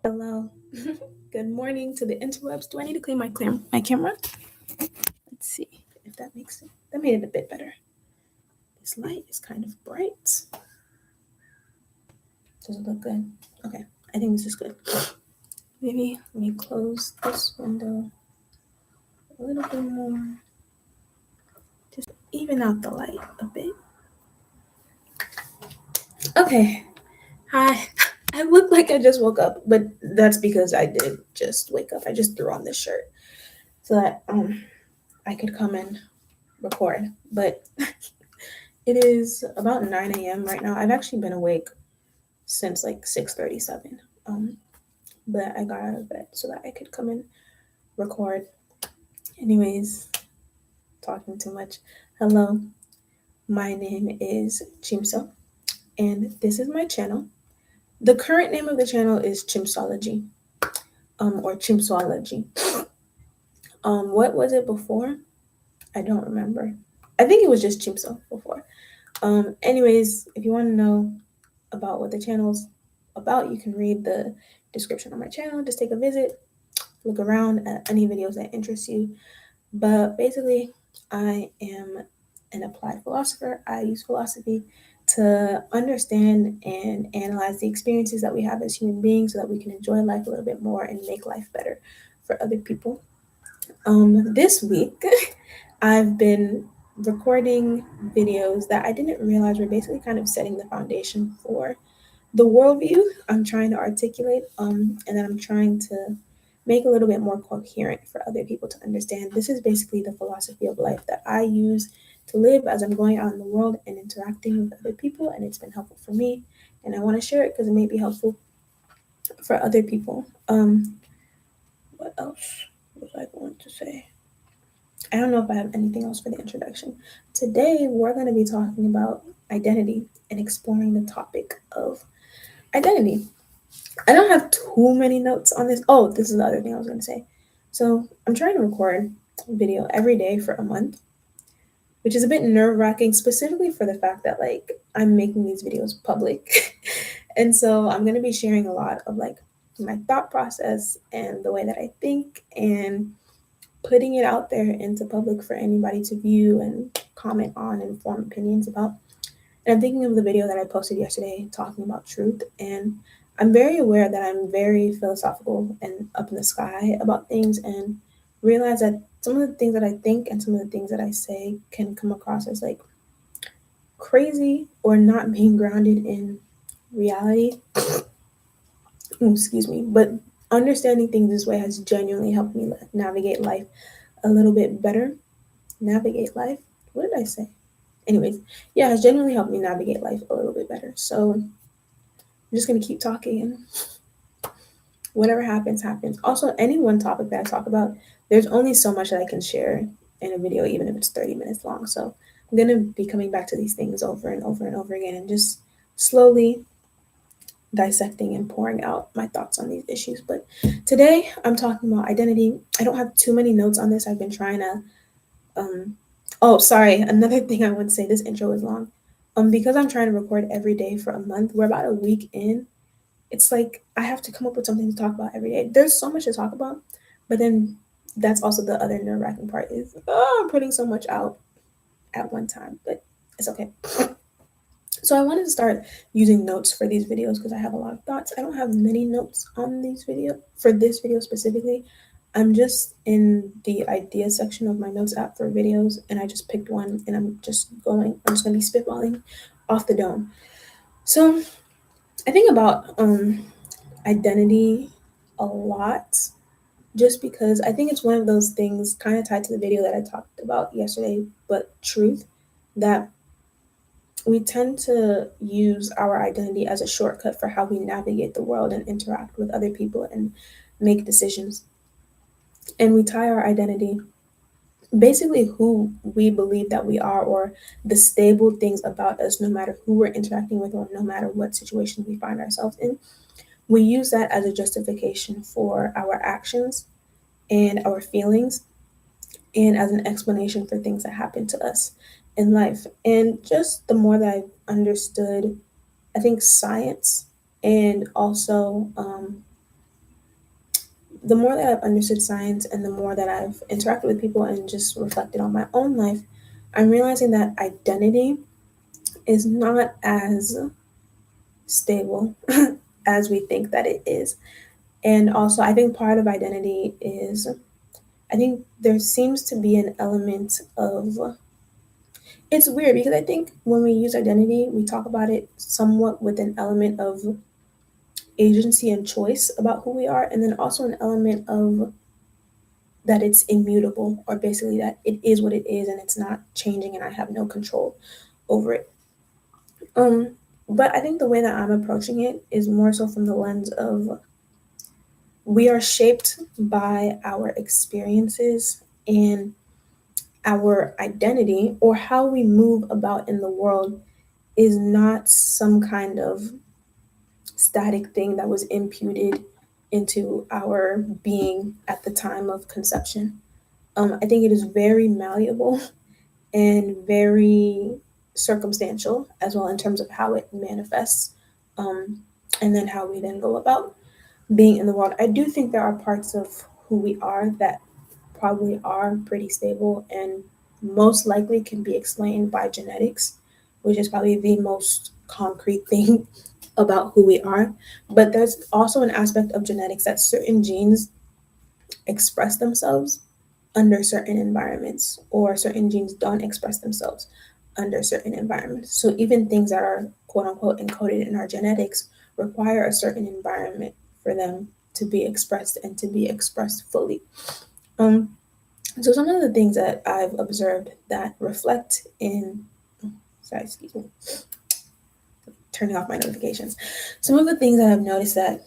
Hello. Good morning to the interwebs. Do I need to clean my camera? Let's see if that makes it. That made it a bit better. This light is kind of bright. Does it look good? Okay, I think this is good. Maybe let me close this window a little bit more. Just even out the light a bit. Okay. Hi. I look like I just woke up, but that's because I did just wake up. I just threw on this shirt so that I could come and record. But it is about 9 a.m. right now. I've actually been awake since like 6:37. But I got out of bed so that I could come and record. Anyways, talking too much. Hello, my name is Chimso, and this is my channel. The current name of the channel is Chimsology, or Chimsology. What was it before? I don't remember. I think it was just Chimso before. Anyways, if you want to know about what the channel's about, you can read the description on my channel. Just take a visit, look around at any videos that interest you. But basically, I am an applied philosopher. I use philosophy to understand and analyze the experiences that we have as human beings so that we can enjoy life a little bit more and make life better for other people. This week, I've been recording videos that I didn't realize were basically kind of setting the foundation for the worldview I'm trying to articulate, and that I'm trying to make a little bit more coherent for other people to understand. This is basically the philosophy of life that I use to live as I'm going out in the world and interacting with other people, and it's been helpful for me. And I want to share it because it may be helpful for other people. What else was I going to say? I don't know if I have anything else for the introduction. Today, we're going to be talking about identity and exploring the topic of identity. I don't have too many notes on this. Oh, this is the other thing I was going to say. So, I'm trying to record video every day for a month, which is a bit nerve-wracking, specifically for the fact that like I'm making these videos public. And so I'm going to be sharing a lot of like my thought process and the way that I think and putting it out there into public for anybody to view and comment on and form opinions about. And I'm thinking of the video that I posted yesterday talking about truth. And I'm very aware that I'm very philosophical and up in the sky about things and realize that some of the things that I think and some of the things that I say can come across as like crazy or not being grounded in reality. Excuse me. But understanding things this way has genuinely helped me navigate life a little bit better. Navigate life? What did I say? Anyways, yeah, it's genuinely helped me navigate life a little bit better. So I'm just gonna keep talking and whatever happens, happens. Also, any one topic that I talk about, there's only so much that I can share in a video, even if it's 30 minutes long. So I'm gonna be coming back to these things over and over and over again and just slowly dissecting and pouring out my thoughts on these issues. But today I'm talking about identity. I don't have too many notes on this. I've been trying to oh, sorry. Another thing I would say, this intro is long. Because I'm trying to record every day for a month, we're about a week in. It's like I have to come up with something to talk about every day. There's so much to talk about, but then that's also the other nerve-wracking part is I'm putting so much out at one time, but it's okay. So I wanted to start using notes for these videos because I have a lot of thoughts. I don't have many notes on these video for this video specifically. I'm just in the idea section of my notes app for videos and I just picked one and I'm just gonna be spitballing off the dome. So I think about identity a lot just because I think it's one of those things kind of tied to the video that I talked about yesterday, but truth that we tend to use our identity as a shortcut for how we navigate the world and interact with other people and make decisions. And we tie our identity basically who we believe that we are or the stable things about us, no matter who we're interacting with or no matter what situation we find ourselves in. We use that as a justification for our actions and our feelings and as an explanation for things that happen to us in life. And just the more that I've understood, I think, science and also the more that I've understood science and the more that I've interacted with people and just reflected on my own life, I'm realizing that identity is not as stable as we think that it is. And also, I think part of identity is, I think there seems to be an element of, it's weird because I think when we use identity, we talk about it somewhat with an element of agency and choice about who we are, and then also an element of that it's immutable, or basically that it is what it is and it's not changing and I have no control over it. Um, but I think the way that I'm approaching it is more so from the lens of we are shaped by our experiences and our identity, or how we move about in the world is not some kind of static thing that was imputed into our being at the time of conception. I think it is very malleable and very circumstantial as well in terms of how it manifests, um, and then how we then go about being in the world. I do think there are parts of who we are that probably are pretty stable and most likely can be explained by genetics, which is probably the most concrete thing about who we are. But there's also an aspect of genetics that certain genes express themselves under certain environments, or certain genes don't express themselves under certain environments. So even things that are quote unquote encoded in our genetics require a certain environment for them to be expressed and to be expressed fully. Um, so some of the things that I've observed that reflect in, sorry, excuse me, turning off my notifications. Some of the things that I've noticed that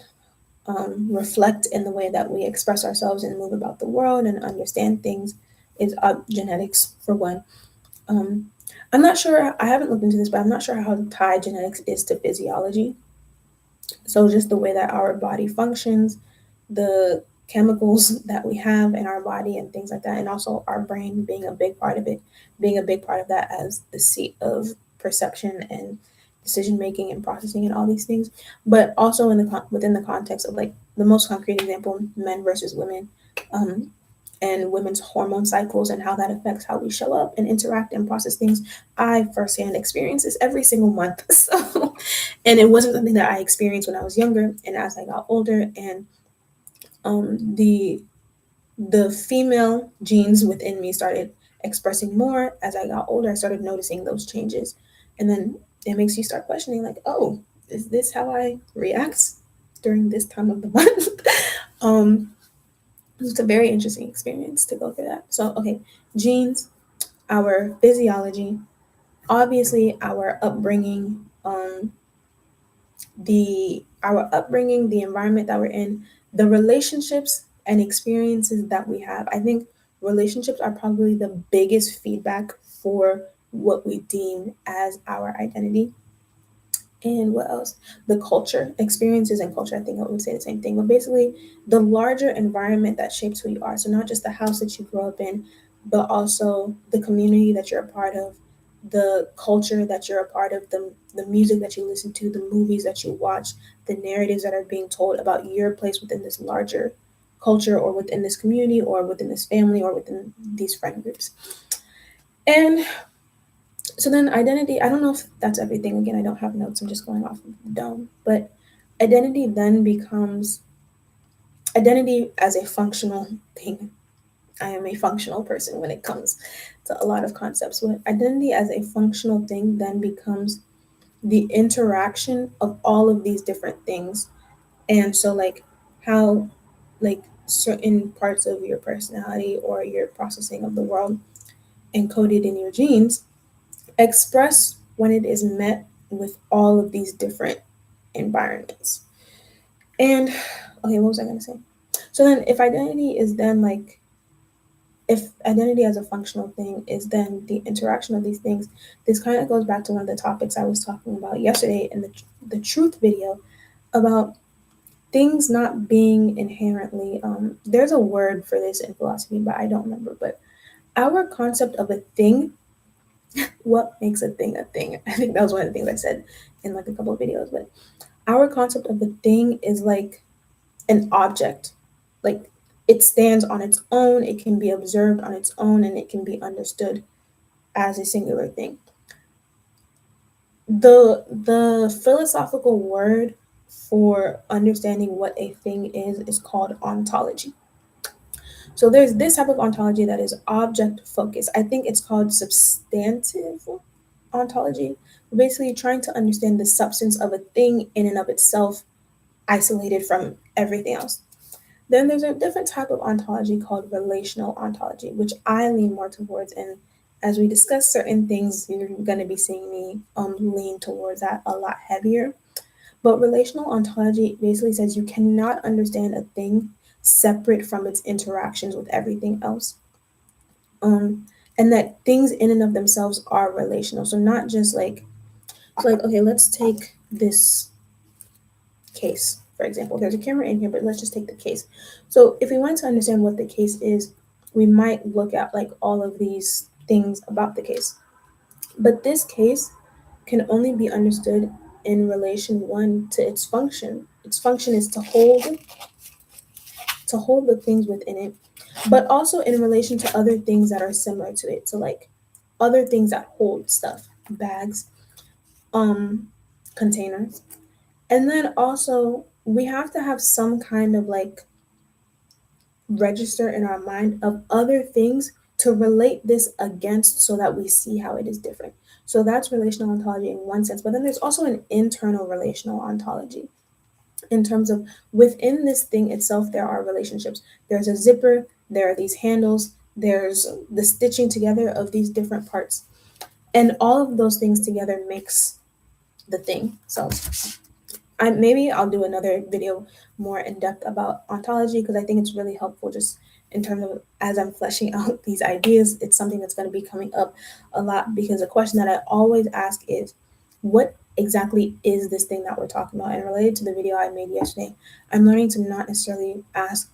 reflect in the way that we express ourselves and move about the world and understand things is genetics, for one. Um, I'm not sure, I haven't looked into this, but I'm not sure how tied genetics is to physiology. So, just the way that our body functions, the chemicals that we have in our body, and things like that, and also our brain being a big part of it, being a big part of that as the seat of perception and decision making and processing and all these things. But also in the within the context of like the most concrete example, men versus women, um, and women's hormone cycles and how that affects how we show up and interact and process things. I firsthand experience this every single month. So, and it wasn't something that I experienced when I was younger. And as I got older, and the female genes within me started expressing more as I got older, I started noticing those changes. And then it makes you start questioning, like, oh, is this how I react during this time of the month? um, it's a very interesting experience to go through that. So, okay, genes, our physiology, obviously our upbringing, the environment that we're in, the relationships and experiences that we have. I think relationships are probably the biggest feedback for what we deem as our identity. And what else? The culture, experiences and culture, I think I would say the same thing. But basically, the larger environment that shapes who you are. So, not just the house that you grew up in, but also the community that you're a part of, the culture that you're a part of, the music that you listen to, the movies that you watch, the narratives that are being told about your place within this larger culture, or within this community, or within this family, or within these friend groups. And so then identity, I don't know if that's everything. Again, I don't have notes. I'm just going off of the dome. But identity then becomes identity as a functional thing. I am a functional person when it comes to a lot of concepts. But identity as a functional thing then becomes the interaction of all of these different things. And so like how like certain parts of your personality or your processing of the world encoded in your genes express when it is met with all of these different environments. And okay, what was I going to say? So then, if identity is then like, if identity as a functional thing is then the interaction of these things, this kind of goes back to one of the topics I was talking about yesterday in the truth video about things not being inherently. There's a word for this in philosophy, but I don't remember. But our concept of a thing, what makes a thing a thing? I think that was one of the things I said in like a couple of videos. But our concept of a thing is like an object. like it stands on its own, it can be observed on its own, and it can be understood as a singular thing. The philosophical word for understanding what a thing is called ontology. So there's this type of ontology that is object focused. I think it's called substantive ontology. Basically trying to understand the substance of a thing in and of itself, isolated from everything else. Then there's a different type of ontology called relational ontology, which I lean more towards. And as we discuss certain things, you're going to be seeing me lean towards that a lot heavier. But relational ontology basically says you cannot understand a thing separate from its interactions with everything else. Um, and that things in and of themselves are relational. So not just like, so like, okay, let's take this case, for example. There's a camera in here, but let's just take the case. So if we want to understand what the case is, we might look at like all of these things about the case. But this case can only be understood in relation one to its function. Its function is to hold the things within it, but also in relation to other things that are similar to it. So like other things that hold stuff, bags, um, containers. And then also we have to have some kind of like register in our mind of other things to relate this against so that we see how it is different. So that's relational ontology in one sense, but then there's also an internal relational ontology in terms of within this thing itself, there are relationships. There's a zipper, there are these handles, there's the stitching together of these different parts. And all of those things together makes the thing. So maybe I'll do another video more in depth about ontology because I think it's really helpful just in terms of as I'm fleshing out these ideas. It's something that's going to be coming up a lot because a question that I always ask is, what exactly is this thing that we're talking about? And related to the video I made yesterday, I'm learning to not necessarily ask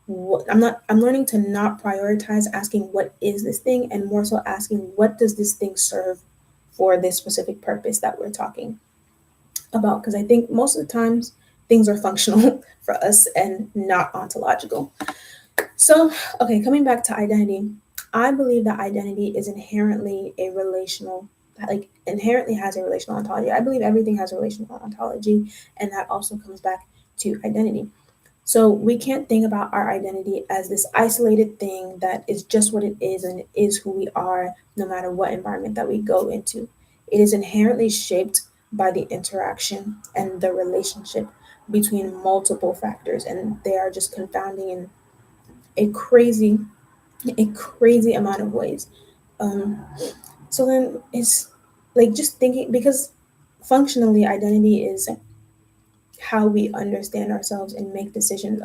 what I'm learning to not prioritize asking what is this thing and more so asking what does this thing serve for this specific purpose that we're talking about, because I think most of the times things are functional for us and not ontological. So, okay, coming back to identity, I believe that identity is inherently a relational, like inherently has a relational ontology. I believe everything has a relational ontology, and that also comes back to identity. So we can't think about our identity as this isolated thing that is just what it is and it is who we are no matter what environment that we go into. It is inherently shaped by the interaction and the relationship between multiple factors, and they are just confounding in a crazy amount of ways. Um, so then it's like just thinking because functionally identity is how we understand ourselves and make decisions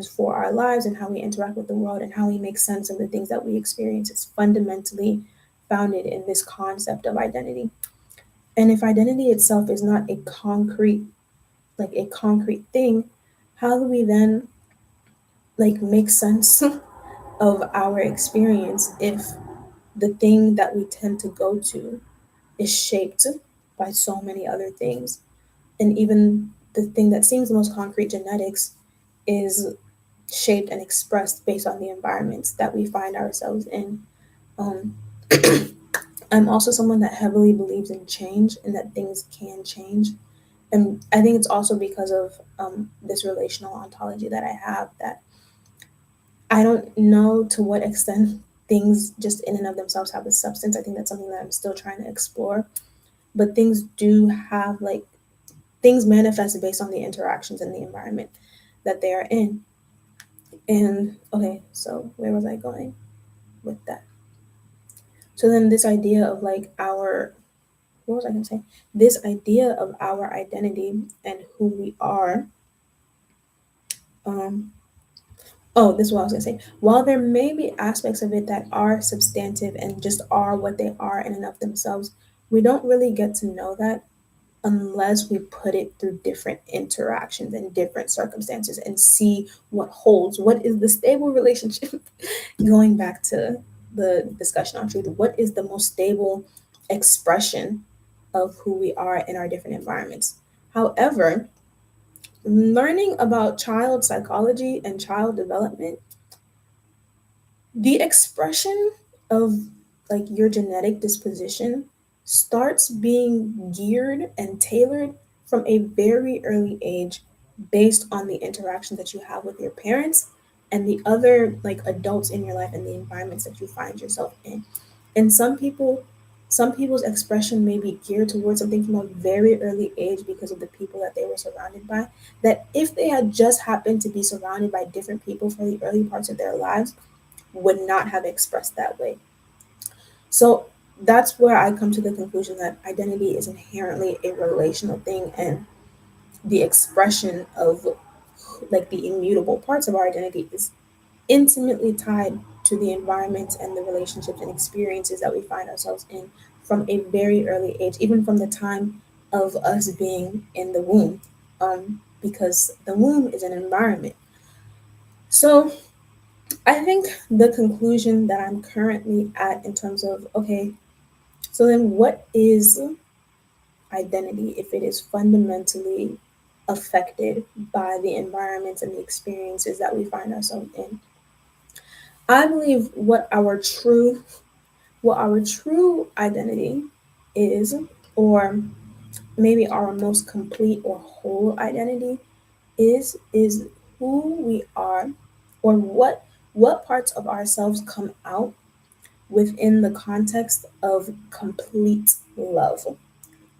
for our lives and how we interact with the world and how we make sense of the things that we experience. It's fundamentally founded in this concept of identity. And if identity itself is not a concrete thing, how do we then like make sense of our experience if the thing that we tend to go to is shaped by so many other things? And even the thing that seems the most concrete, genetics, is shaped and expressed based on the environments that we find ourselves in. Um, I'm also someone that heavily believes in change and that things can change. And I think it's also because of this relational ontology that I have that I don't know to what extent things just in and of themselves have a substance. I think that's something that I'm still trying to explore. But things do have like things manifest based on the interactions in the environment that they are in. And okay, so where was I going with that? So then this idea of like our what was I gonna say? This idea of our identity and who we are. Um, oh, this is what I was gonna say. While there may be aspects of it that are substantive and just are what they are in and of themselves, we don't really get to know that unless we put it through different interactions and different circumstances and see what holds. What is the stable relationship? Going back to the discussion on truth, what is the most stable expression of who we are in our different environments? However, learning about child psychology and child development, the expression of like your genetic disposition starts being geared and tailored from a very early age based on the interaction that you have with your parents and the other like adults in your life and the environments that you find yourself in. And some people's expression may be geared towards something from a very early age because of the people that they were surrounded by, that if they had just happened to be surrounded by different people for the early parts of their lives would not have expressed that way. So that's where I come to the conclusion that identity is inherently a relational thing, and the expression of like the immutable parts of our identity is intimately tied to the environments and the relationships and experiences that we find ourselves in from a very early age, even from the time of us being in the womb, because the womb is an environment. So I think the conclusion that I'm currently at in terms of, okay, so then what is identity if it is fundamentally affected by the environments and the experiences that we find ourselves in? I believe what our true identity is, or maybe our most complete or whole identity is who we are, or what parts of ourselves come out within the context of complete love.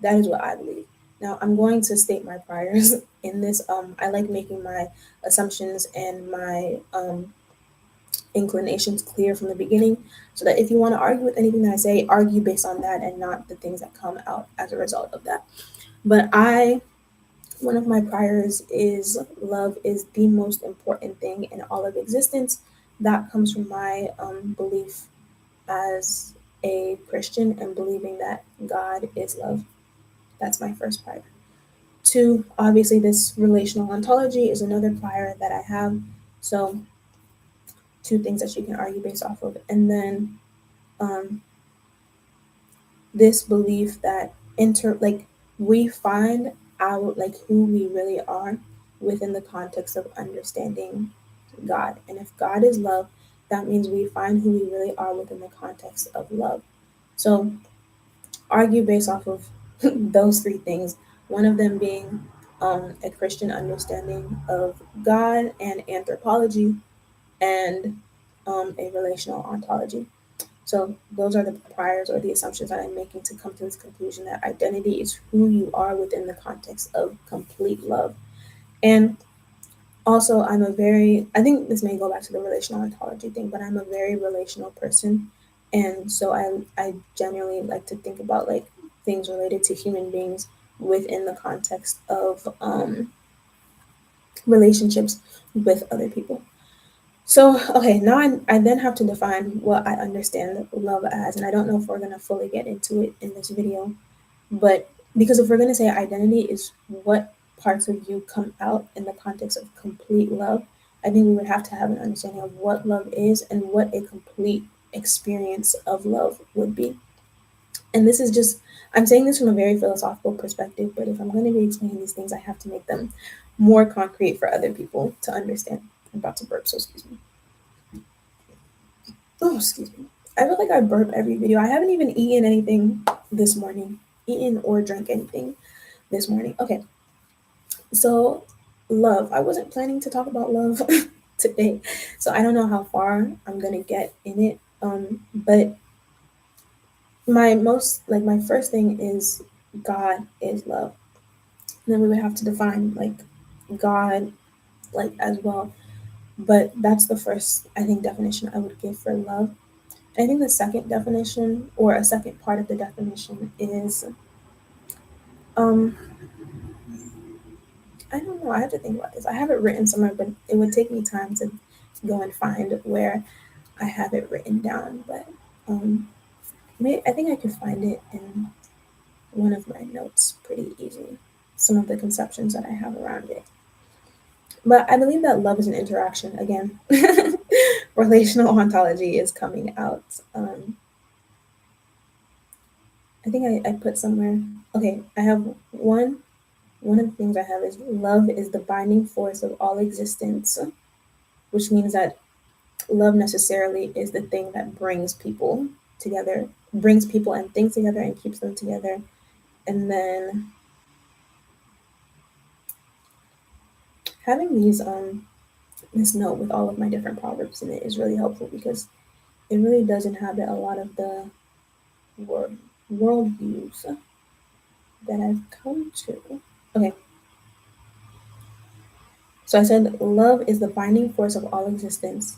That is what I believe. Now, I'm going to state my priors in this. I like making my assumptions and my inclinations clear from the beginning so that if you want to argue with anything that I say, argue based on that and not the things that come out as a result of that. But one of my priors is love is the most important thing in all of existence. That comes from my belief as a Christian and believing that God is love. That's my first prior. Two, obviously, this relational ontology is another prior that I have. So, two things that you can argue based off of. And then um, this belief that we find our like who we really are within the context of understanding God. And if God is love, that means we find who we really are within the context of love. So argue based off of those three things. One of them being a Christian understanding of God and anthropology, and a relational ontology. So those are the priors or the assumptions that I'm making to come to this conclusion that identity is who you are within the context of complete love. And also, I think this may go back to the relational ontology thing, but I'm a very relational person. And so I generally like to think about like things related to human beings within the context of relationships with other people. So, okay, now I then have to define what I understand love as. And I don't know if we're going to fully get into it in this video, but because if we're going to say identity is what parts of you come out in the context of complete love, I think we would have to have an understanding of what love is and what a complete experience of love would be. And this is just, I'm saying this from a very philosophical perspective, but if I'm going to be explaining these things, I have to make them more concrete for other people to understand. I'm about to burp, so excuse me. Oh, excuse me. I feel like I burp every video. I haven't even eaten anything this morning, eaten or drank anything this morning. Okay, so love. I wasn't planning to talk about love today, so I don't know how far I'm gonna get in it. But my first thing is God is love. And then we would have to define like God like as well. But that's the first I think definition I would give for love. I think the second definition or a second part of the definition is um I don't know, I have to think about this. I have it written somewhere, but it would take me time to go and find where I have it written down. But um I think I could find it in one of my notes pretty easily. Some of the conceptions that I have around it. But I believe that love is an interaction. Again, relational ontology is coming out. I think I put somewhere. Okay, I have one. one of the things I have is love is the binding force of all existence, which means that love necessarily is the thing that brings people together, brings people and things together and keeps them together. And then having this note with all of my different proverbs in it is really helpful because it really does inhabit a lot of the world worldviews that I've come to. Okay, so I said love is the binding force of all existence,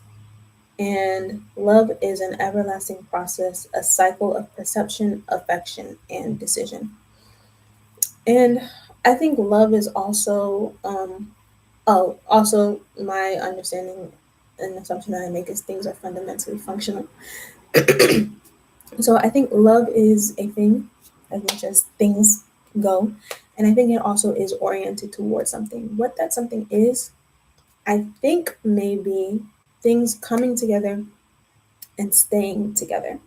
and love is an everlasting process, a cycle of perception, affection, and decision. And I think love is also also my understanding and assumption that I make is things are fundamentally functional. So I think love is a thing as much as things go. And I think it also is oriented towards something. What that something is, I think maybe things coming together and staying together.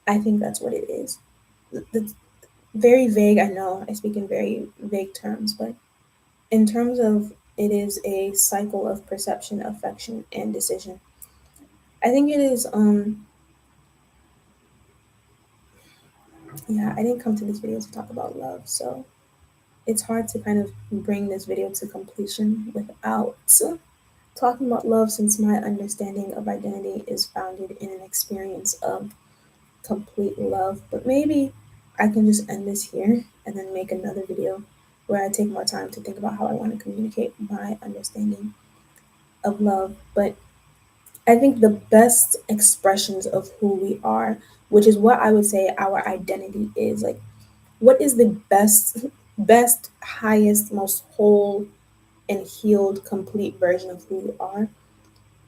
I think that's what it is. It's very vague, I know. I speak in very vague terms, but in terms of it is a cycle of perception, affection, and decision. I think it is yeah, I didn't come to this video to talk about love, so it's hard to kind of bring this video to completion without talking about love since my understanding of identity is founded in an experience of complete love. But maybe I can just end this here and then make another video where I take more time to think about how I want to communicate my understanding of love. But I think the best expressions of who we are, which is what I would say our identity is, like what is the best, highest, most whole and healed, complete version of who you are.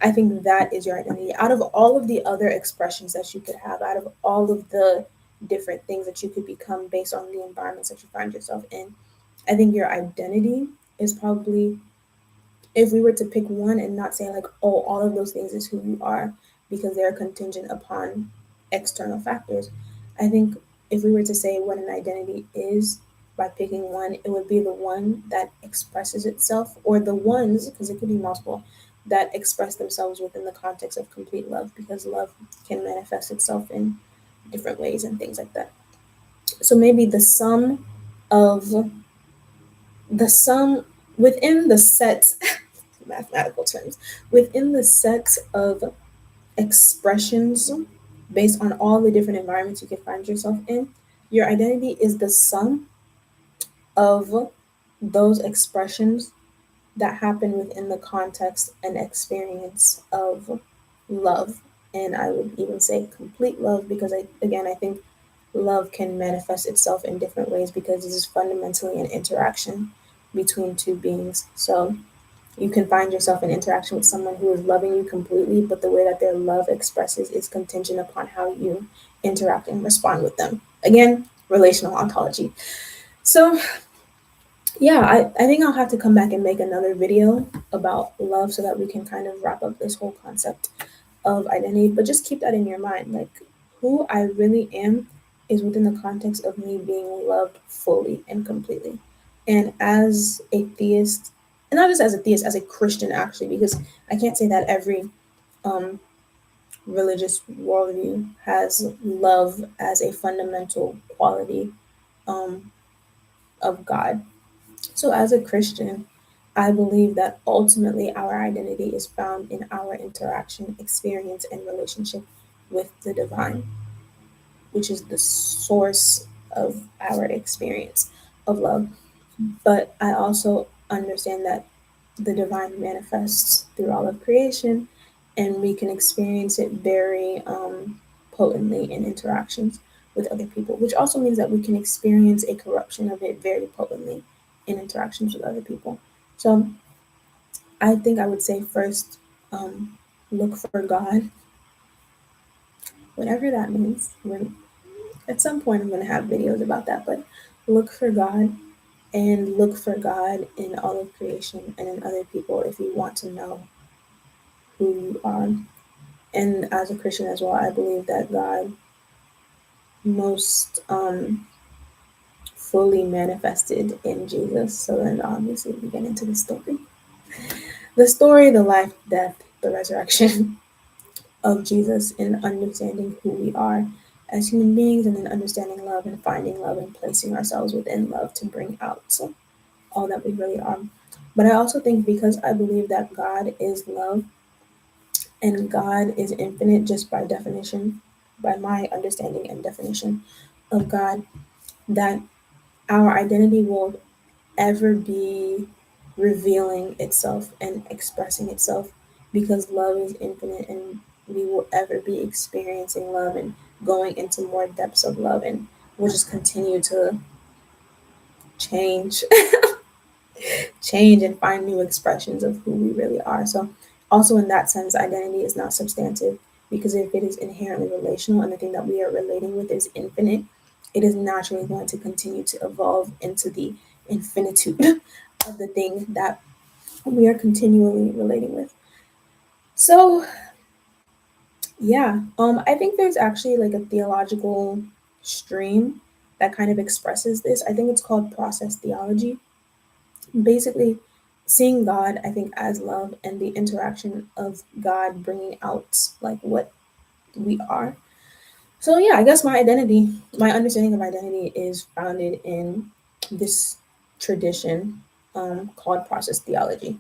I think that is your identity. Out of all of the other expressions that you could have, out of all of the different things that you could become based on the environments that you find yourself in, I think your identity is probably, if we were to pick one and not say like, oh, all of those things is who you are because they're contingent upon external factors. I think if we were to say what an identity is by picking one, it would be the one that expresses itself, or the ones, because it could be multiple, that express themselves within the context of complete love, because love can manifest itself in different ways and things like that. So maybe of the sum within the set mathematical terms, within the set of expressions based on all the different environments you can find yourself in, your identity is the sum of those expressions that happen within the context and experience of love. And I would even say complete love because I think love can manifest itself in different ways because this is fundamentally an interaction between two beings. So you can find yourself in interaction with someone who is loving you completely, but the way that their love expresses is contingent upon how you interact and respond with them. Again, relational ontology. So, yeah, I think I'll have to come back and make another video about love so that we can kind of wrap up this whole concept of identity. But just keep that in your mind. Like, who I really am is within the context of me being loved fully and completely. And as a theist, and not just as a theist, as a Christian actually, because I can't say that every um, religious worldview has love as a fundamental quality um, of God. So, as a Christian, I believe that ultimately our identity is found in our interaction, experience, and relationship with the divine, which is the source of our experience of love. But I also understand that the divine manifests through all of creation, and we can experience it very potently in interactions with other people, which also means that we can experience a corruption of it very potently in interactions with other people. So I think I would say first, look for God, whatever that means. At some point, I'm going to have videos about that, but look for God and look for God in all of creation and in other people if you want to know who you are. And as a Christian as well, I believe that God most fully manifested in Jesus. So then obviously we get into the story. The story, the life, death, the resurrection of Jesus, and understanding who we are as human beings, and then understanding love and finding love and placing ourselves within love to bring out all that we really are. But I also think, because I believe that God is love and God is infinite just by definition, by my understanding and definition of God, that our identity will ever be revealing itself and expressing itself, because love is infinite, and we will ever be experiencing love and going into more depths of love, and we'll just continue to change change and find new expressions of who we really are. So also in that sense, identity is not substantive, because if it is inherently relational and the thing that we are relating with is infinite, it is naturally going to continue to evolve into the infinitude of the thing that we are continually relating with. So yeah, I think there's actually like a theological stream that kind of expresses this. I think it's called process theology. Basically, seeing God, I think, as love, and the interaction of God bringing out like what we are. So yeah, I guess my understanding of identity is founded in this tradition called process theology.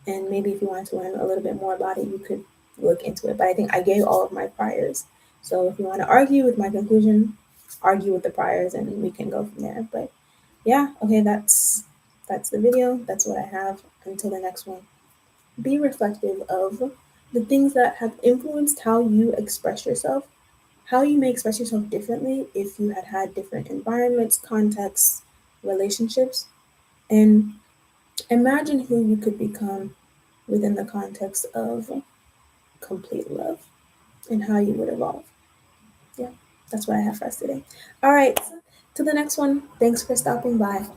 And maybe if you wanted to learn a little bit more about it, you could look into it. But I think I gave all of my priors. So if you want to argue with my conclusion, argue with the priors, and we can go from there. But yeah, okay, that's the video. That's what I have. Until the next one. Be reflective of the things that have influenced how you express yourself, how you may express yourself differently if you had had different environments, contexts, relationships, and imagine who you could become within the context of complete love and how you would evolve. Yeah, that's what I have for us today. All right, to the next one. Thanks for stopping by.